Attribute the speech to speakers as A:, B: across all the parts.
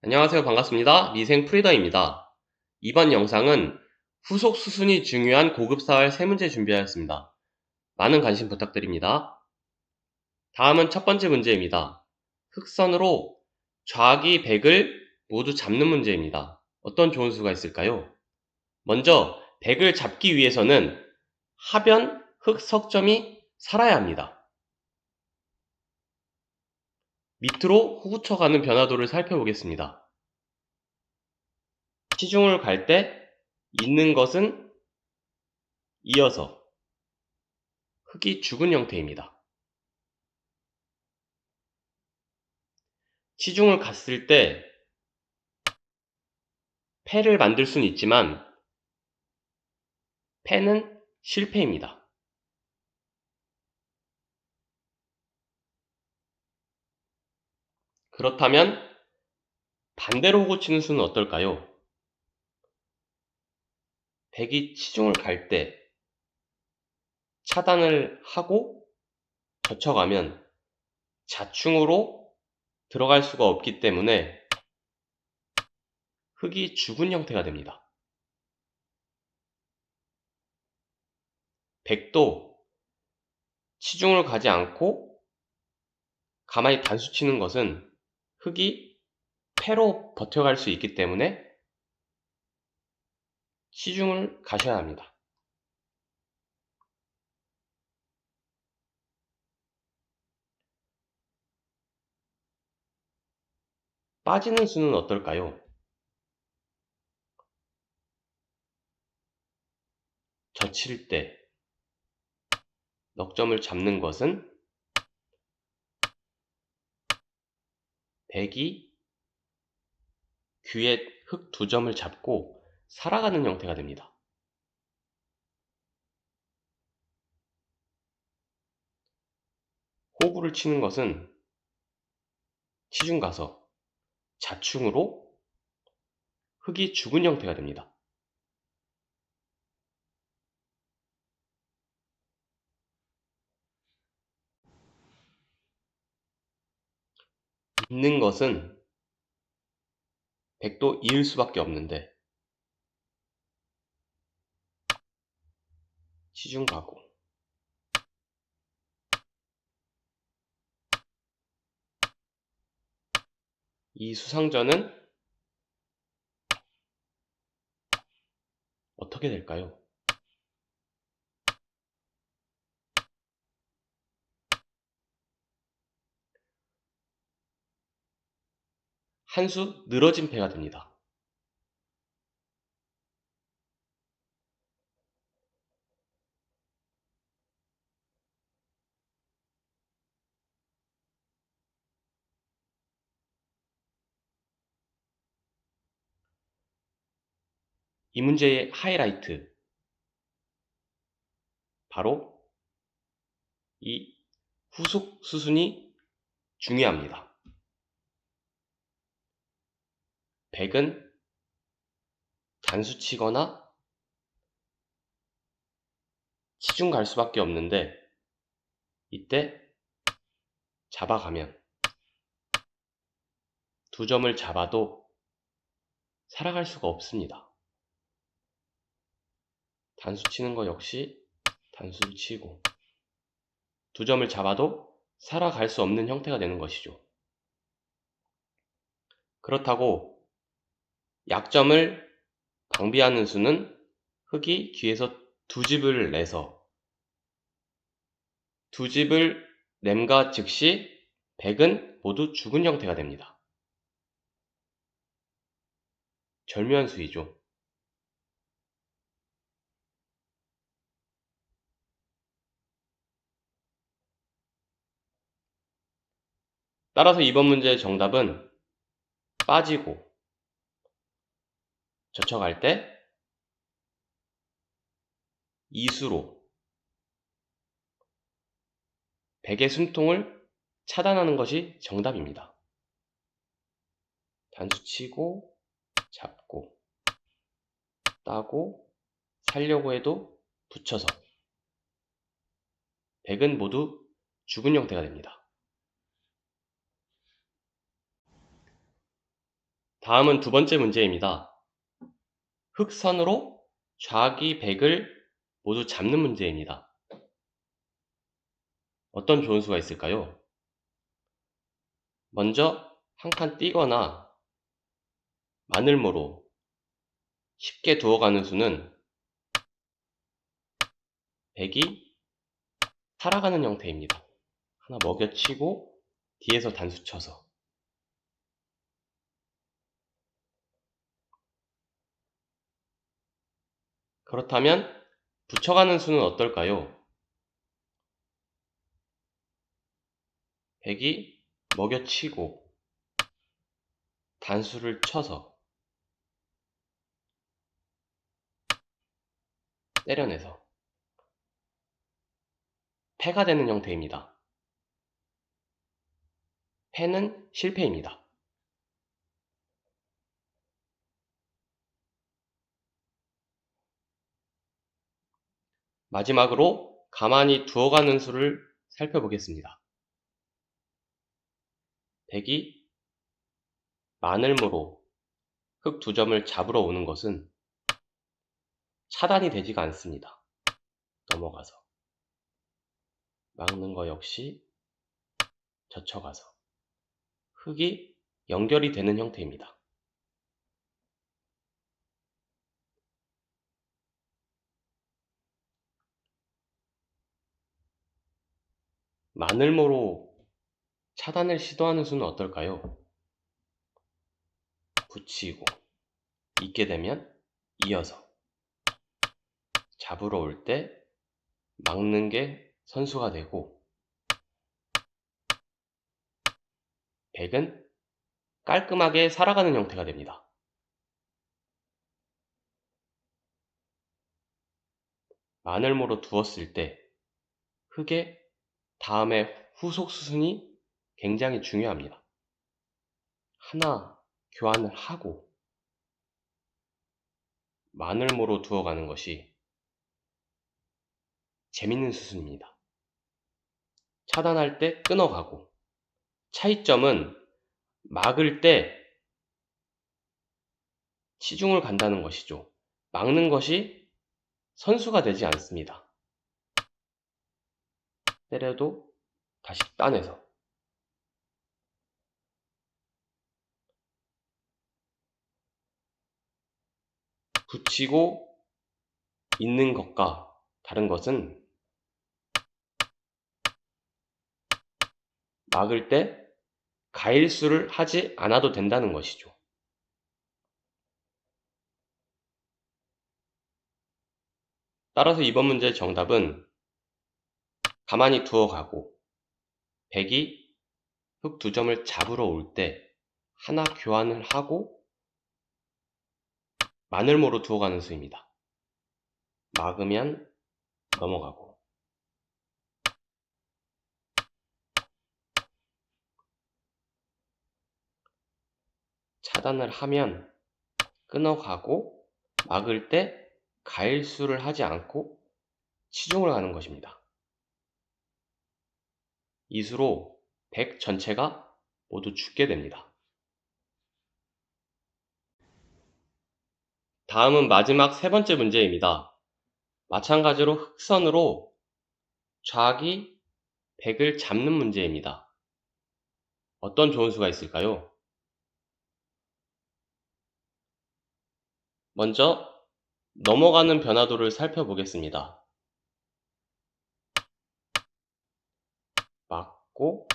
A: 안녕하세요. 반갑습니다. 미생 프리더입니다. 이번 영상은 후속 수순이 중요한 고급사활 3문제 준비하였습니다. 많은 관심 부탁드립니다. 다음은 첫 번째 문제입니다. 흑선으로 좌기 100을 모두 잡는 문제입니다. 어떤 좋은 수가 있을까요? 먼저 100을 잡기 위해서는 하변 흑석점이 살아야 합니다. 밑으로 후구쳐가는 변화도를 살펴보겠습니다. 시중을 갈 때 있는 것은 이어서 흙이 죽은 형태입니다. 시중을 갔을 때 패를 만들 수는 있지만 패는 실패입니다. 그렇다면 반대로 호구치는 수는 어떨까요? 백이 시중을 갈 때 차단을 하고 젖혀가면 자충으로 들어갈 수가 없기 때문에 흙이 죽은 형태가 됩니다. 백도 시중을 가지 않고 가만히 단수 치는 것은 흙이 패로 버텨갈 수 있기 때문에 시중을 가셔야 합니다. 빠지는 수는 어떨까요? 젖힐 때 넉점을 잡는 것은 백이 귀에 흙 2점을 잡고 살아가는 형태가 됩니다. 호구를 치는 것은 시중 가서 자충으로 흙이 죽은 형태가 됩니다. 있는 것은 백도 이을 수밖에 없는데 시중 가고 이 수상전은 어떻게 될까요? 한 수 늘어진 패가 됩니다. 이 문제의 하이라이트, 바로 이 후속 수순이 중요합니다. 백은 단수 치거나 시중 갈 수밖에 없는데 이때 잡아가면 2점을 잡아도 살아갈 수가 없습니다. 단수 치는 거 역시 단수를 치고 2점을 잡아도 살아갈 수 없는 형태가 되는 것이죠. 그렇다고 약점을 방비하는 수는 흙이 귀에서 2집을 내서 2집을 냄과 즉시 백은 모두 죽은 형태가 됩니다. 절묘한 수이죠. 따라서 이번 문제의 정답은 빠지고 젖혀갈 때 이수로 백의 숨통을 차단하는 것이 정답입니다. 단수 치고 잡고 따고 살려고 해도 붙여서 백은 모두 죽은 형태가 됩니다. 다음은 두 번째 문제입니다. 흑선으로 좌기 100을 모두 잡는 문제입니다. 어떤 좋은 수가 있을까요? 먼저 한 칸 띄거나 마늘모로 쉽게 두어가는 수는 100이 살아가는 형태입니다. 하나 먹여치고 뒤에서 단수 쳐서. 그렇다면 붙여가는 수는 어떨까요? 100이 먹여치고 단수를 쳐서 때려내서 패가 되는 형태입니다. 패는 실패입니다. 마지막으로 가만히 두어가는 수를 살펴보겠습니다. 100이 마늘모로 흑 2점을 잡으러 오는 것은 차단이 되지가 않습니다. 넘어가서 막는 거 역시 젖혀가서 흑이 연결이 되는 형태입니다. 마늘모로 차단을 시도하는 수는 어떨까요? 붙이고 있게 되면 이어서 잡으러 올 때 막는 게 선수가 되고 100은 깔끔하게 살아가는 형태가 됩니다. 마늘모로 두었을 때 흑의 다음에 후속 수순이 굉장히 중요합니다. 하나 교환을 하고 마늘모로 두어가는 것이 재밌는 수순입니다. 차단할 때 끊어가고 차이점은 막을 때 치중을 간다는 것이죠. 막는 것이 선수가 되지 않습니다. 때려도 다시 따내서 붙이고 있는 것과 다른 것은 막을 때 가일수를 하지 않아도 된다는 것이죠. 따라서 이번 문제의 정답은 가만히 두어가고 100이 흑 2점을 잡으러 올 때 하나 교환을 하고 마늘모로 두어가는 수입니다. 막으면 넘어가고 차단을 하면 끊어가고 막을 때 가일수를 하지 않고 치중을 가는 것입니다. 이 수로 100 전체가 모두 죽게 됩니다. 다음은 마지막 세 번째 문제입니다. 마찬가지로 흑선으로 좌기 100을 잡는 문제입니다. 어떤 좋은 수가 있을까요? 먼저 넘어가는 변화도를 살펴보겠습니다. 막고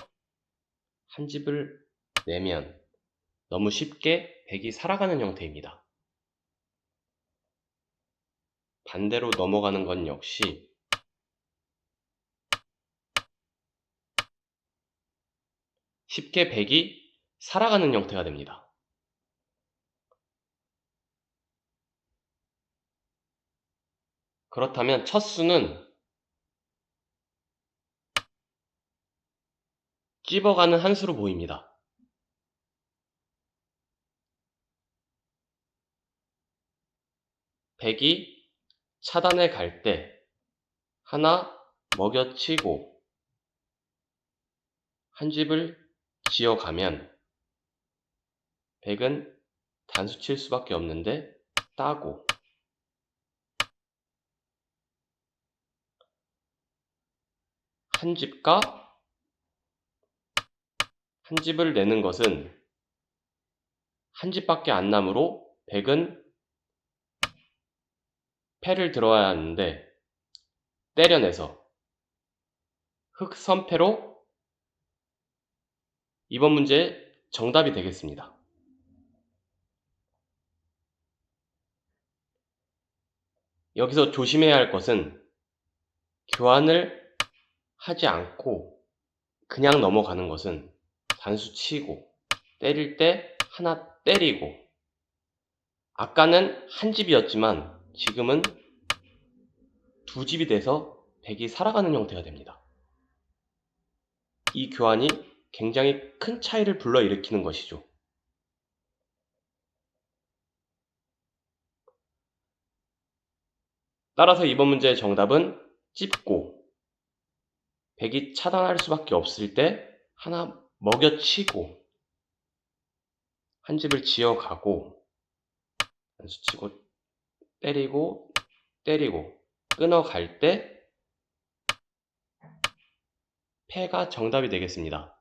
A: 한 집을 내면 너무 쉽게 100이 살아가는 형태입니다. 반대로 넘어가는 건 역시 쉽게 100이 살아가는 형태가 됩니다. 그렇다면 첫 수는 찝어가는 한 수로 보입니다. 100이 차단에 갈 때 하나 먹여치고 한 집을 지어가면 100은 단수 칠 수밖에 없는데 따고, 한 집과 한 집을 내는 것은 한 집밖에 안 나므로 100은 패를 들어야 하는데 때려내서 흑선패로 이번 문제의 정답이 되겠습니다. 여기서 조심해야 할 것은 교환을 하지 않고 그냥 넘어가는 것은 단수 치고 때릴 때 하나 때리고, 아까는 한 집이었지만 지금은 두 집이 돼서 100이 살아가는 형태가 됩니다. 이 교환이 굉장히 큰 차이를 불러일으키는 것이죠. 따라서 이번 문제의 정답은 찝고, 100이 차단할 수밖에 없을 때 하나 먹여치고 한 집을 지어가고 단수치고 때리고 끊어갈 때 패가 정답이 되겠습니다.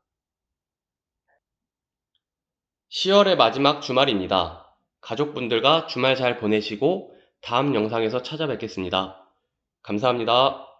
A: 10월의 마지막 주말입니다. 가족분들과 주말 잘 보내시고 다음 영상에서 찾아뵙겠습니다. 감사합니다.